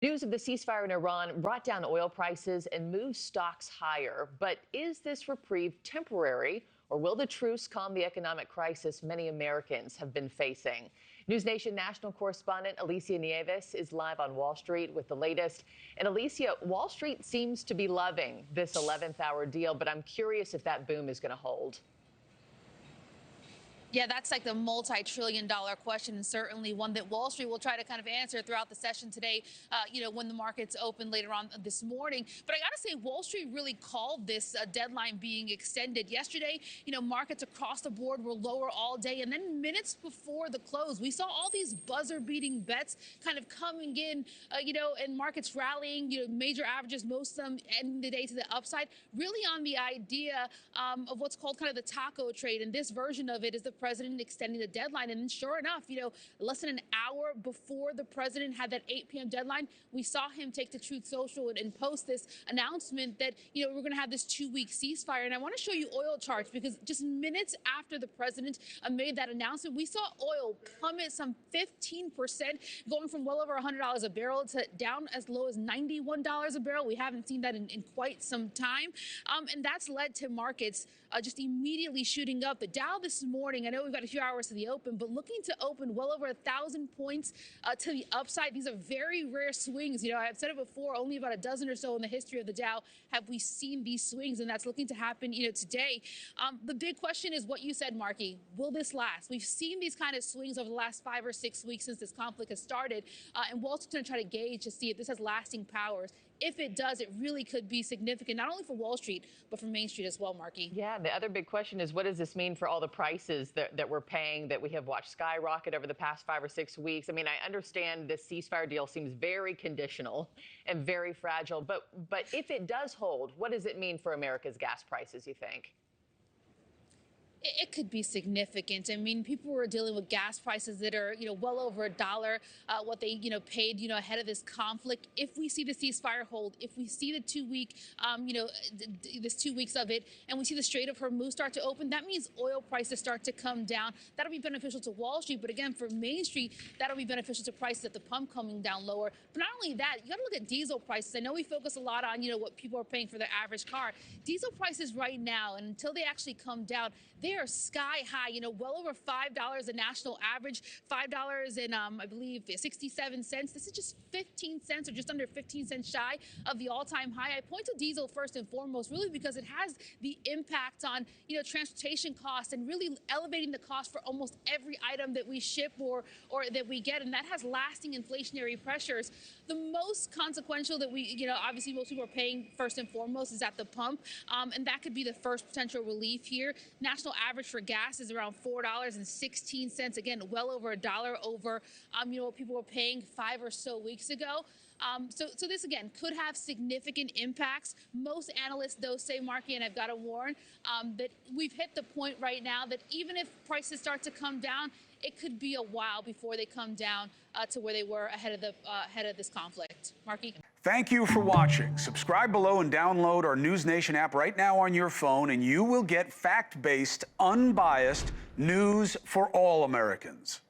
News of the ceasefire in Iran brought down oil prices and moved stocks higher. But is this reprieve temporary, or will the truce calm the economic crisis many Americans have been facing? NewsNation national correspondent Alicia Nieves is live on Wall Street with the latest. And Alicia, Wall Street seems to be loving this 11th hour deal, but I'm curious if that boom is going to hold. Yeah, that's like the multi-trillion-dollar question, and certainly one that Wall Street will try to kind of answer throughout the session today, when the markets open later on this morning. But I got to say, Wall Street really called this deadline being extended. Yesterday, markets across the board were lower all day. And then minutes before the close, we saw all these buzzer-beating bets kind of coming in, and markets rallying, major averages, most of them ending the day to the upside, really on the idea of what's called kind of the taco trade. And this version of it is the president extending the deadline. And then sure enough, less than an hour before the president had that 8 p.m. deadline, we saw him take to Truth Social and post this announcement that, we're going to have this 2-week ceasefire. And I want to show you oil charts, because just minutes after the president made that announcement, we saw oil plummet some 15%, going from well over $100 a barrel to down as low as $91 a barrel. We haven't seen that in quite some time. And that's led to markets just immediately shooting up. The Dow this morning, I know we've got a few hours to the open, but looking to open well over 1,000 points to the upside. These are very rare swings. I've said it before, only about a dozen or so in the history of the Dow have we seen these swings, and that's looking to happen, today. The big question is what you said, Markie. Will this last? We've seen these kind of swings over the last 5 or 6 weeks since this conflict has started, and Wall Street's going to try to gauge to see if this has lasting powers. If it does, it really could be significant, not only for Wall Street, but for Main Street as well, Markie. Yeah, the other big question is, what does this mean for all the prices that we're paying, that we have watched skyrocket over the past 5 or 6 weeks? I mean, I understand this ceasefire deal seems very conditional and very fragile, but if it does hold, what does it mean for America's gas prices, you think? It could be significant. I mean, people were dealing with gas prices that are, well over $1, what they, paid, ahead of this conflict. If we see the ceasefire hold, if we see the 2-week, this 2 weeks of it, and we see the Strait of Hormuz start to open, that means oil prices start to come down. That'll be beneficial to Wall Street. But again, for Main Street, that'll be beneficial to prices at the pump coming down lower. But not only that, you got to look at diesel prices. I know we focus a lot on, what people are paying for their average car. Diesel prices right now, and until they actually come down, they are sky high, well over $5 a national average, $5 and I believe 67 cents. This is just 15 cents, or just under 15 cents shy of the all-time high. I point to diesel first and foremost, really because it has the impact on, transportation costs, and really elevating the cost for almost every item that we ship or that we get, and that has lasting inflationary pressures. The most consequential that we, obviously most people are paying first and foremost is at the pump, and that could be the first potential relief here. National average for gas is around $4.16. Again, well over $1 over, what people were paying 5 or so weeks ago. So this, again, could have significant impacts. Most analysts, though, say, Markie, and I've got to warn, that we've hit the point right now that even if prices start to come down, it could be a while before they come down to where they were ahead of this conflict. Markie? Thank you for watching. Subscribe below and download our NewsNation app right now on your phone, and you will get fact-based, unbiased news for all Americans.